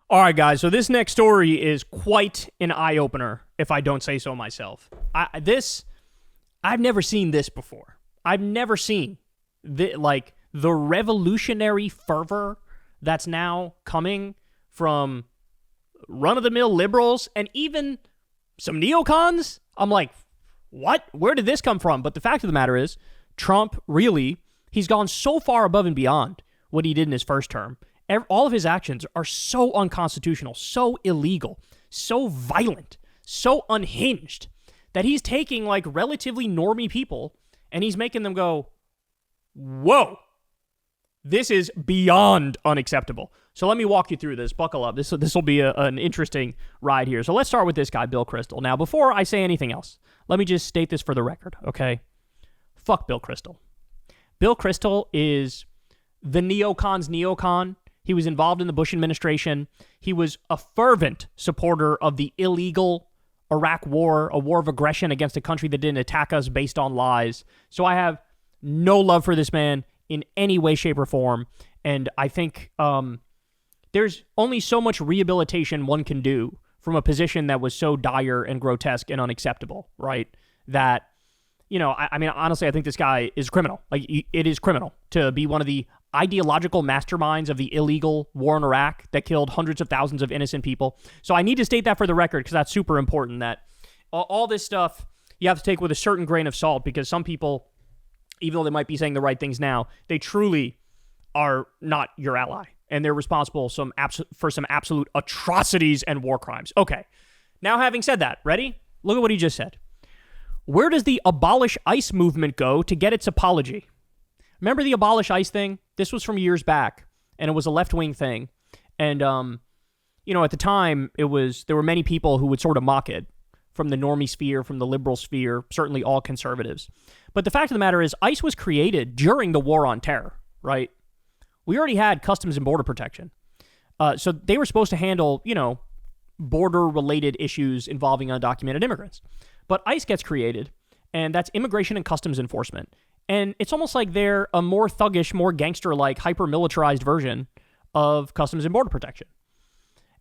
All right, guys, so this next story is quite an eye-opener, if I don't say so myself. I've never seen this before. I've never seen the revolutionary fervor that's now coming from run-of-the-mill liberals and even some neocons. I'm like, what? Where did this come from? But the fact of the matter is, Trump really, he's gone so far above and beyond what he did in his first term. All of his actions are so unconstitutional, so illegal, so violent, so unhinged that he's taking like relatively normie people and he's making them go, whoa, this is beyond unacceptable. So let me walk you through this. Buckle up. This will be an interesting ride here. So let's start with this guy, Bill Kristol. Now, before I say anything else, let me just state this for the record, okay? Fuck Bill Kristol. Bill Kristol is the neocon's neocon. He was involved in the Bush administration. He was a fervent supporter of the illegal Iraq war, a war of aggression against a country that didn't attack us based on lies. So I have no love for this man in any way, shape, or form. And I think there's only so much rehabilitation one can do from a position that was so dire and grotesque and unacceptable, right? That, you know, I mean, honestly, I think this guy is criminal. Like, it is criminal to be one of the ideological masterminds of the illegal war in Iraq that killed hundreds of thousands of innocent people. So I need to state that for the record because that's super important, that all this stuff you have to take with a certain grain of salt, because some people, even though they might be saying the right things now, they truly are not your ally, and they're responsible for some absolute atrocities and war crimes. Okay, now having said that, ready? Look at what he just said. Where does the Abolish ICE movement go to get its apology? Remember the Abolish ICE thing? This was from years back, and it was a left-wing thing. And, you know, at the time, there were many people who would sort of mock it, from the normie sphere, from the liberal sphere, certainly all conservatives. But the fact of the matter is, ICE was created during the war on terror, right? We already had Customs and Border Protection. So they were supposed to handle, you know, border-related issues involving undocumented immigrants. But ICE gets created, and that's Immigration and Customs Enforcement. And it's almost like they're a more thuggish, more gangster-like, hyper-militarized version of Customs and Border Protection.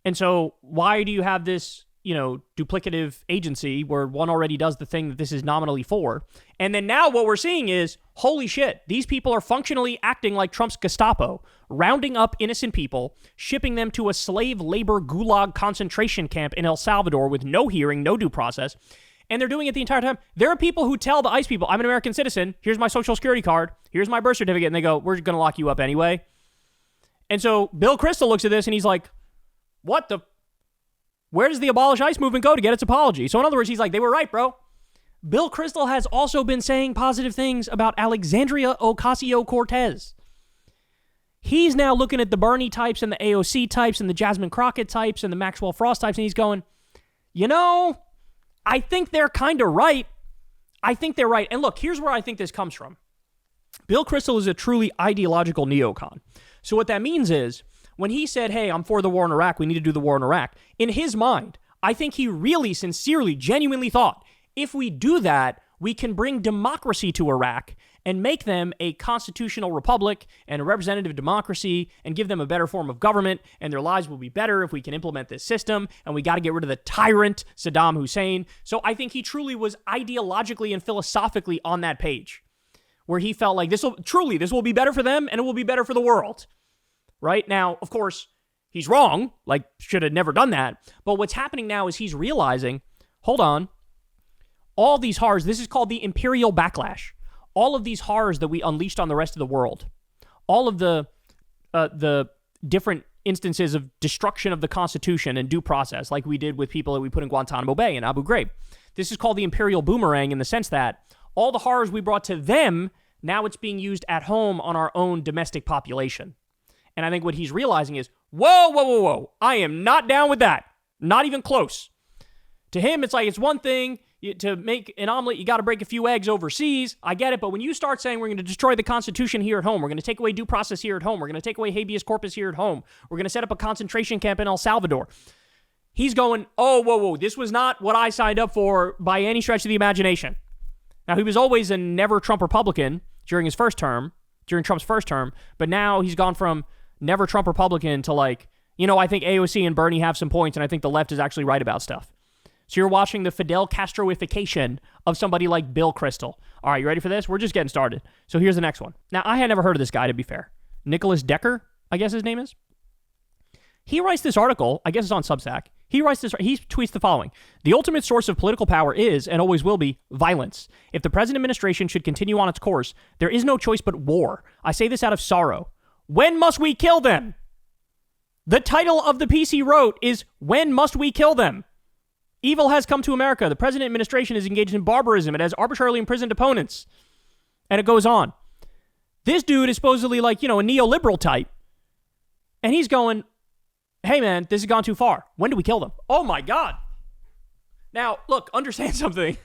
And so why do you have this, you know, duplicative agency where one already does the thing that this is nominally for? And then now what we're seeing is, holy shit, these people are functionally acting like Trump's Gestapo, rounding up innocent people, shipping them to a slave labor gulag concentration camp in El Salvador with no hearing, no due process. And they're doing it the entire time. There are people who tell the ICE people, I'm an American citizen, here's my social security card, here's my birth certificate, and they go, we're going to lock you up anyway. And so Bill Kristol looks at this and he's like, where does the Abolish ICE movement go to get its apology? So in other words, he's like, they were right, bro. Bill Kristol has also been saying positive things about Alexandria Ocasio-Cortez. He's now looking at the Bernie types and the AOC types and the Jasmine Crockett types and the Maxwell Frost types, and he's going, you know, I think they're kind of right. I think they're right. And look, here's where I think this comes from. Bill Kristol is a truly ideological neocon. So what that means is, when he said, hey, I'm for the war in Iraq, we need to do the war in Iraq, in his mind, I think he really, sincerely, genuinely thought, if we do that, we can bring democracy to Iraq and make them a constitutional republic and a representative democracy and give them a better form of government, and their lives will be better if we can implement this system, and we got to get rid of the tyrant Saddam Hussein. So I think he truly was ideologically and philosophically on that page, where he felt like this will be better for them and it will be better for the world. Right? Now, of course, he's wrong, like should have never done that. But what's happening now is he's realizing, hold on, all these horrors, this is called the imperial backlash. All of these horrors that we unleashed on the rest of the world, all of the different instances of destruction of the Constitution and due process, like we did with people that we put in Guantanamo Bay and Abu Ghraib. This is called the imperial boomerang in the sense that all the horrors we brought to them, now it's being used at home on our own domestic population. And I think what he's realizing is, whoa, I am not down with that. Not even close. To him, it's like, it's one thing to make an omelet, you got to break a few eggs overseas. I get it. But when you start saying we're going to destroy the Constitution here at home, we're going to take away due process here at home, we're going to take away habeas corpus here at home, we're going to set up a concentration camp in El Salvador, he's going, whoa, this was not what I signed up for by any stretch of the imagination. Now, he was always a never Trump Republican during Trump's first term, but now he's gone from never Trump Republican to like, You know, I think AOC and Bernie have some points, and I think the left is actually right about stuff. So you're watching the Fidel Castroification of somebody like Bill Kristol. All right, you ready for this? We're just getting started. So here's the next one. Now, I had never heard of this guy, to be fair. Nicholas Decker, I guess his name is. He writes this article, I guess it's on Substack. He tweets the following. The ultimate source of political power is, and always will be, violence. If the present administration should continue on its course, there is no choice but war. I say this out of sorrow. When must we kill them? The title of the piece he wrote is, When Must We Kill Them? Evil has come to America. The present administration is engaged in barbarism. It has arbitrarily imprisoned opponents. And it goes on. This dude is supposedly like, a neoliberal type. And he's going, hey man, this has gone too far. When do we kill them? Oh my God. Now, look, understand something.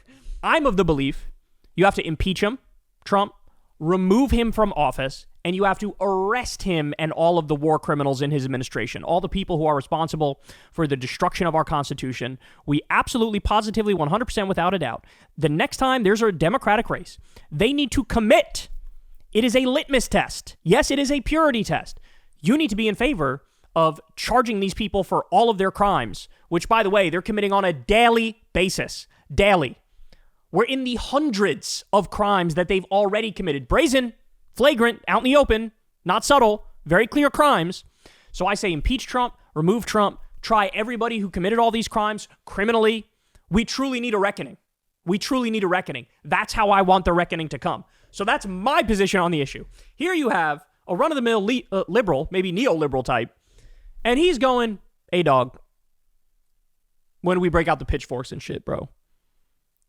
I'm of the belief you have to impeach him, Trump, remove him from office, and you have to arrest him and all of the war criminals in his administration, all the people who are responsible for the destruction of our Constitution. We absolutely, positively, 100% without a doubt, the next time there's a Democratic race, they need to commit. It is a litmus test. Yes, it is a purity test. You need to be in favor of charging these people for all of their crimes, which, by the way, they're committing on a daily basis. Daily. We're in the hundreds of crimes that they've already committed. Brazen, flagrant, out in the open, not subtle, very clear crimes. So I say impeach Trump, remove Trump, try everybody who committed all these crimes criminally. We truly need a reckoning. We truly need a reckoning. That's how I want the reckoning to come. So that's my position on the issue. Here you have a run-of-the-mill liberal, maybe neoliberal type, and he's going, hey, dog, when do we break out the pitchforks and shit, bro?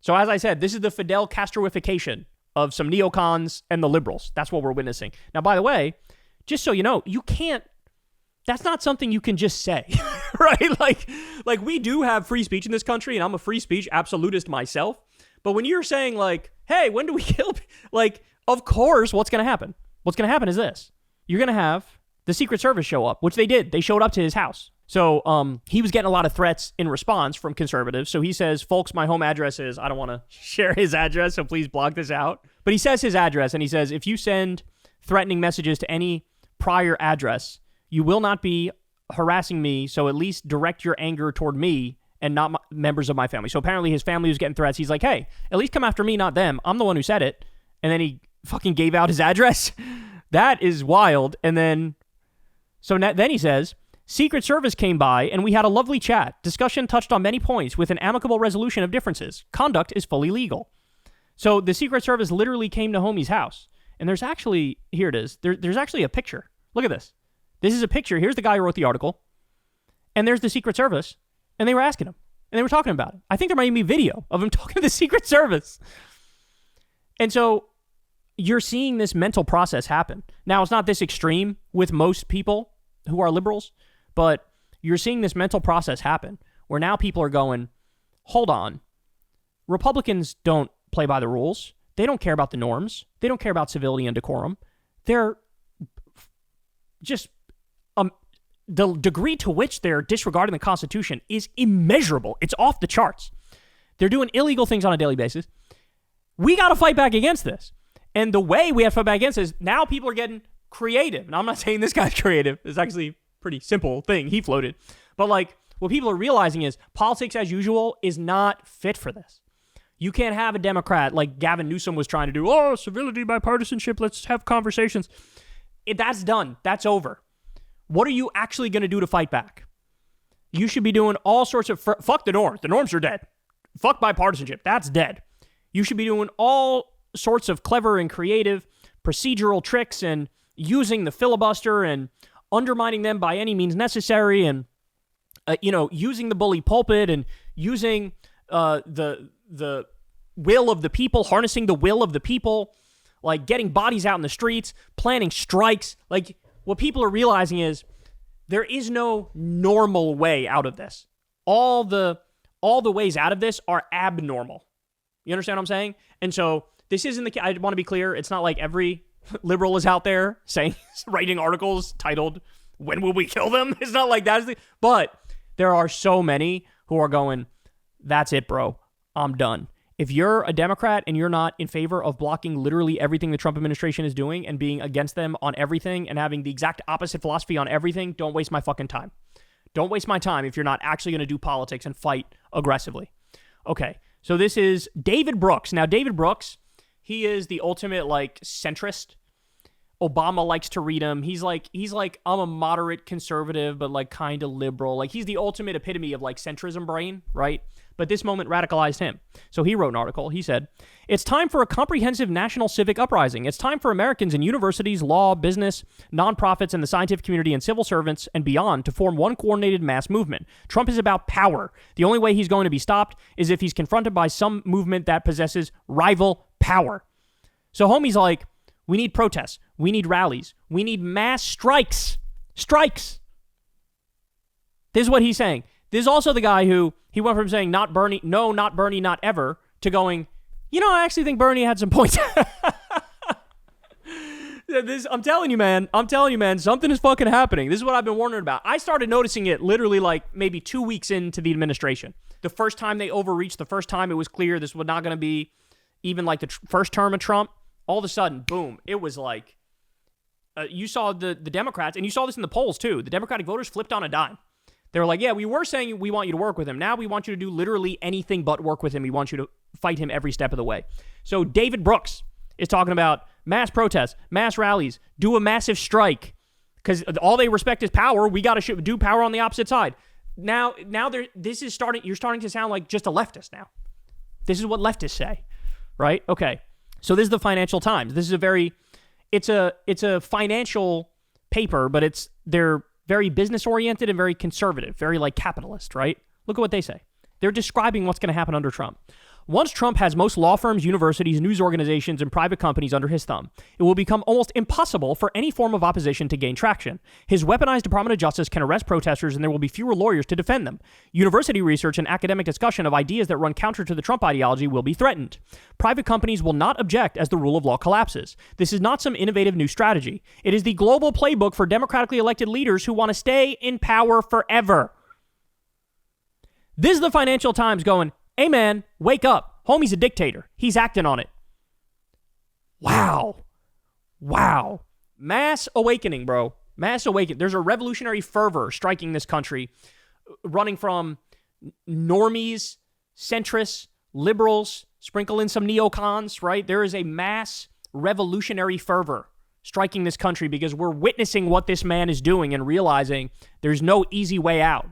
So as I said, this is the Fidel Castroification of some neocons and the liberals. That's what we're witnessing. Now, by the way, just so you know, you can't, that's not something you can just say, right? Like we do have free speech in this country, and I'm a free speech absolutist myself. But when you're saying like, hey, when do we kill, like, of course, what's going to happen? What's going to happen is this. You're going to have the Secret Service show up, which they did. They showed up to his house. So he was getting a lot of threats in response from conservatives. So he says, folks, my home address is, I don't want to share his address, so please block this out. But he says his address, and he says, if you send threatening messages to any prior address, you will not be harassing me, so at least direct your anger toward me and not members of my family. So apparently his family was getting threats. He's like, hey, at least come after me, not them. I'm the one who said it. And then he fucking gave out his address. That is wild. And then, then he says, Secret Service came by and we had a lovely chat. Discussion touched on many points with an amicable resolution of differences. Conduct is fully legal. So the Secret Service literally came to homie's house. And there's actually, here it is. There's actually a picture. Look at this. This is a picture. Here's the guy who wrote the article. And there's the Secret Service. And they were asking him. And they were talking about it. I think there might even be video of him talking to the Secret Service. And so you're seeing this mental process happen. Now, it's not this extreme with most people who are liberals, but you're seeing this mental process happen where now people are going, hold on. Republicans don't play by the rules. They don't care about the norms. They don't care about civility and decorum. They're just the degree to which they're disregarding the Constitution is immeasurable. It's off the charts. They're doing illegal things on a daily basis. We got to fight back against this. And the way we have to fight back against this is now people are getting creative. And I'm not saying this guy's creative. It's actually a pretty simple thing he floated. But like what people are realizing is politics as usual is not fit for this. You can't have a Democrat like Gavin Newsom was trying to do. Oh, civility, bipartisanship. Let's have conversations. That's done. That's over. What are you actually going to do to fight back? You should be doing all sorts of... fuck the norms. The norms are dead. Fuck bipartisanship. That's dead. You should be doing all sorts of clever and creative procedural tricks and using the filibuster and undermining them by any means necessary and, using the bully pulpit and using the will of the people, harnessing the will of the people, like getting bodies out in the streets, planning strikes. Like what people are realizing is there is no normal way out of this. All the ways out of this are abnormal. You understand what I'm saying? And so this isn't I want to be clear. It's not like every liberal is out there saying, writing articles titled, when will we kill them? It's not like that. But there are so many who are going, that's it, bro. I'm done. If you're a Democrat and you're not in favor of blocking literally everything the Trump administration is doing and being against them on everything and having the exact opposite philosophy on everything, don't waste my fucking time. Don't waste my time if you're not actually going to do politics and fight aggressively. Okay, so this is David Brooks. Now, David Brooks, he is the ultimate, like, centrist. Obama likes to read him. He's like, I'm a moderate conservative, but, like, kind of liberal. Like, he's the ultimate epitome of, like, centrism brain, right? But this moment radicalized him. So he wrote an article. He said, "It's time for a comprehensive national civic uprising. It's time for Americans in universities, law, business, nonprofits, and the scientific community and civil servants and beyond to form one coordinated mass movement. Trump is about power. The only way he's going to be stopped is if he's confronted by some movement that possesses rival power." So homie's like, we need protests. We need rallies. We need mass strikes. Strikes. This is what he's saying. This is also the guy who, he went from saying, not Bernie, no, not Bernie, not ever, to going, I actually think Bernie had some points. I'm telling you, man, something is fucking happening. This is what I've been wondering about. I started noticing it literally like maybe 2 weeks into the administration. The first time they overreached, the first time it was clear this was not going to be even like the first term of Trump, all of a sudden, boom, it was like, you saw the Democrats, and you saw this in the polls too, the Democratic voters flipped on a dime. They were like, yeah, we were saying we want you to work with him. Now we want you to do literally anything but work with him. We want you to fight him every step of the way. So David Brooks is talking about mass protests, mass rallies, do a massive strike, because all they respect is power. We got to do power on the opposite side. Now you're starting to sound like just a leftist now. This is what leftists say, right? Okay. So this is the Financial Times. This is it's a financial paper, but they're very business oriented and very conservative, very like capitalist, right? Look at what they say. They're describing what's going to happen under Trump. Once Trump has most law firms, universities, news organizations, and private companies under his thumb, it will become almost impossible for any form of opposition to gain traction. His weaponized Department of Justice can arrest protesters, and there will be fewer lawyers to defend them. University research and academic discussion of ideas that run counter to the Trump ideology will be threatened. Private companies will not object as the rule of law collapses. This is not some innovative new strategy. It is the global playbook for democratically elected leaders who want to stay in power forever. This is the Financial Times going, hey man, wake up. Homie's a dictator. He's acting on it. Wow. Mass awakening, bro. Mass awakening. There's a revolutionary fervor striking this country, running from normies, centrists, liberals, sprinkle in some neocons, right? There is a mass revolutionary fervor striking this country because we're witnessing what this man is doing and realizing there's no easy way out.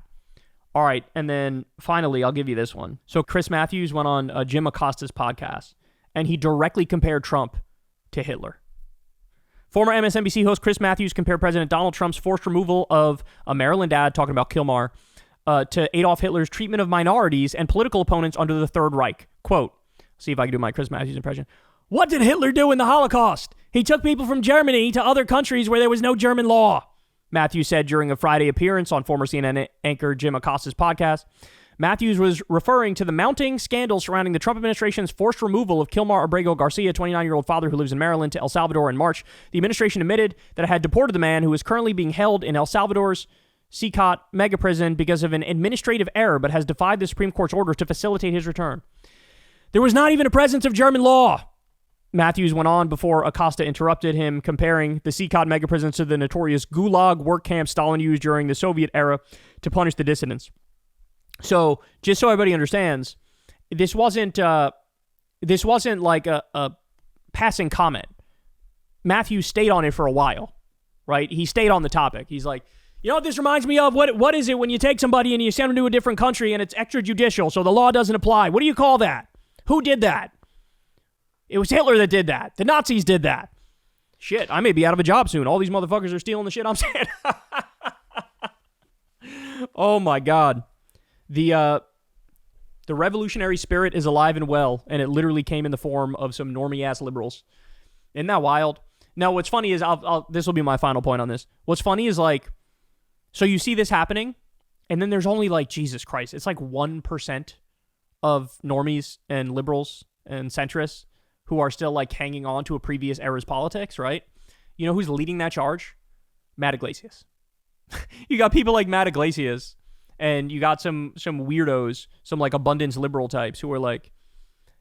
All right, and then finally, I'll give you this one. So Chris Matthews went on Jim Acosta's podcast, and he directly compared Trump to Hitler. Former MSNBC host Chris Matthews compared President Donald Trump's forced removal of a Maryland dad, talking about Kilmar, to Adolf Hitler's treatment of minorities and political opponents under the Third Reich. Quote, see if I can do my Chris Matthews impression. What did Hitler do in the Holocaust? He took people from Germany to other countries where there was no German law. Matthews said during a Friday appearance on former CNN anchor Jim Acosta's podcast. Matthews was referring to the mounting scandal surrounding the Trump administration's forced removal of Kilmar Abrego Garcia, 29-year-old father who lives in Maryland, to El Salvador in March. The administration admitted that it had deported the man, who is currently being held in El Salvador's Secot mega prison because of an administrative error, but has defied the Supreme Court's orders to facilitate his return. There was not even a presence of German law. Matthews went on before Acosta interrupted him, comparing the Secot mega prison to the notorious Gulag work camp Stalin used during the Soviet era to punish the dissidents. So, just so everybody understands, this wasn't like a passing comment. Matthews stayed on it for a while, right? He stayed on the topic. He's like, you know what this reminds me of? What is it when you take somebody and you send them to a different country and it's extrajudicial, so the law doesn't apply? What do you call that? Who did that? It was Hitler that did that. The Nazis did that. Shit, I may be out of a job soon. All these motherfuckers are stealing the shit I'm saying. Oh my God. The revolutionary spirit is alive and well, and it literally came in the form of some normie-ass liberals. Isn't that wild? Now, what's funny is, this will be my final point on this. What's funny is, like, so you see this happening, and then there's only, like, Jesus Christ, it's like 1% of normies and liberals and centrists who are still, like, hanging on to a previous era's politics, right? You know who's leading that charge? Matt Iglesias. You got people like Matt Iglesias, and you got some weirdos, some, like, abundance liberal types who are like,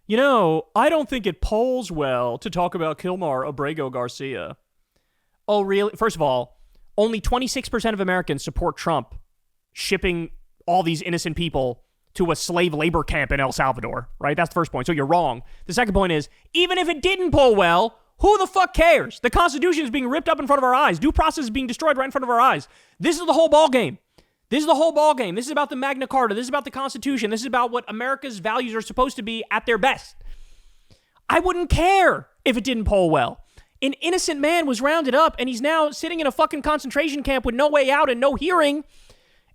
you know, I don't think it polls well to talk about Kilmar Abrego Garcia. Oh, really? First of all, only 26% of Americans support Trump shipping all these innocent people to a slave labor camp in El Salvador, right? That's the first point. So you're wrong. The second point is, even if it didn't poll well, who the fuck cares? The Constitution is being ripped up in front of our eyes. Due process is being destroyed right in front of our eyes. This is the whole ball game. This is the whole ball game. This is about the Magna Carta. This is about the Constitution. This is about what America's values are supposed to be at their best. I wouldn't care if it didn't poll well. An innocent man was rounded up, and he's now sitting in a fucking concentration camp with no way out and no hearing.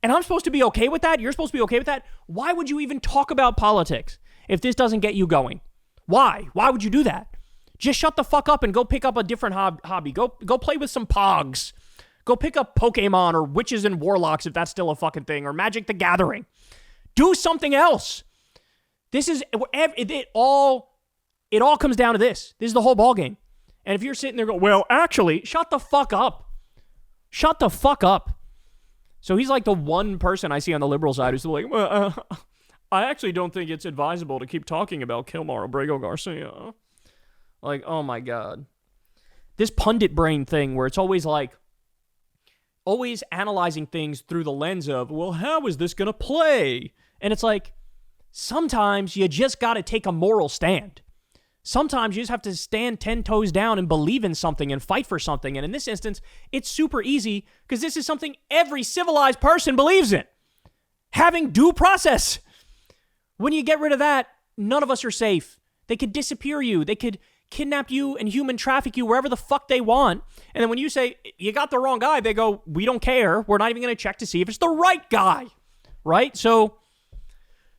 And I'm supposed to be okay with that? You're supposed to be okay with that? Why would you even talk about politics if this doesn't get you going? Why? Why would you do that? Just shut the fuck up and go pick up a different hobby. Go play with some pogs. Go pick up Pokemon or Witches and Warlocks if that's still a fucking thing, or Magic the Gathering. Do something else. This is it all comes down to this. This is the whole ballgame. And if you're sitting there going, well, actually, shut the fuck up. Shut the fuck up. So he's like the one person I see on the liberal side who's like, well, I actually don't think it's advisable to keep talking about Kilmar Abrego Garcia. Like, oh my God. This pundit brain thing where it's always like, always analyzing things through the lens of, well, how is this going to play? And it's like, sometimes you just got to take a moral stand. Sometimes you just have to stand 10 toes down and believe in something and fight for something. And in this instance, it's super easy because this is something every civilized person believes in. Having due process. When you get rid of that, none of us are safe. They could disappear you. They could kidnap you and human traffic you wherever the fuck they want. And then when you say, you got the wrong guy, they go, we don't care. We're not even going to check to see if it's the right guy. Right? So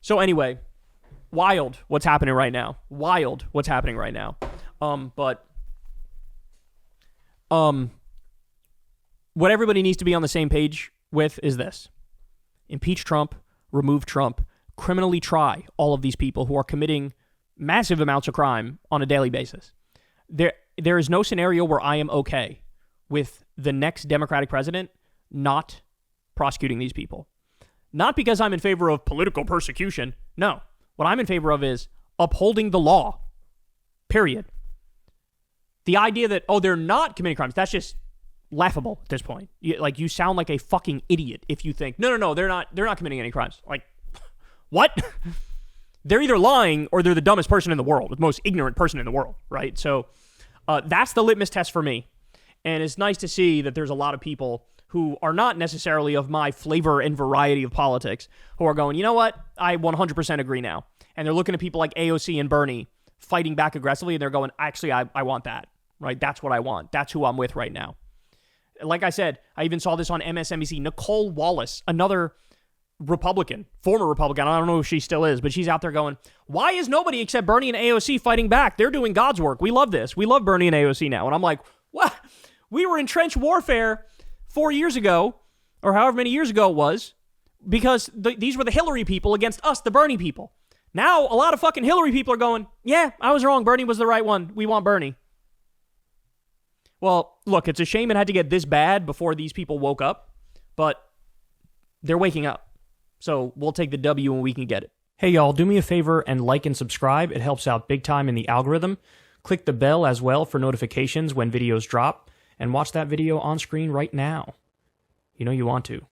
anyway, wild what's happening right now. Wild what's happening right now. But what everybody needs to be on the same page with is this. Impeach Trump, remove Trump, criminally try all of these people who are committing massive amounts of crime on a daily basis. There is no scenario where I am okay with the next Democratic president not prosecuting these people. Not because I'm in favor of political persecution. No. What I'm in favor of is upholding the law. Period. The idea that, oh, they're not committing crimes, that's just laughable at this point. You sound like a fucking idiot if you think, no, they're not committing any crimes. Like, what? They're either lying or they're the dumbest person in the world, the most ignorant person in the world, right? So that's the litmus test for me. And it's nice to see that there's a lot of people who are not necessarily of my flavor and variety of politics who are going, you know what? I 100% agree now. And they're looking at people like AOC and Bernie fighting back aggressively, and they're going, actually, I want that, right? That's what I want. That's who I'm with right now. Like I said, I even saw this on MSNBC. Nicole Wallace, another Republican, former Republican, I don't know if she still is, but she's out there going, why is nobody except Bernie and AOC fighting back? They're doing God's work. We love this. We love Bernie and AOC now. And I'm like, what? We were in trench warfare 4 years ago, or however many years ago it was, because these were the Hillary people against us, the Bernie people. Now, a lot of fucking Hillary people are going, yeah, I was wrong. Bernie was the right one. We want Bernie. Well, look, it's a shame it had to get this bad before these people woke up, but they're waking up. So we'll take the W when we can get it. Hey, y'all, do me a favor and like and subscribe. It helps out big time in the algorithm. Click the bell as well for notifications when videos drop, and watch that video on screen right now. You know you want to.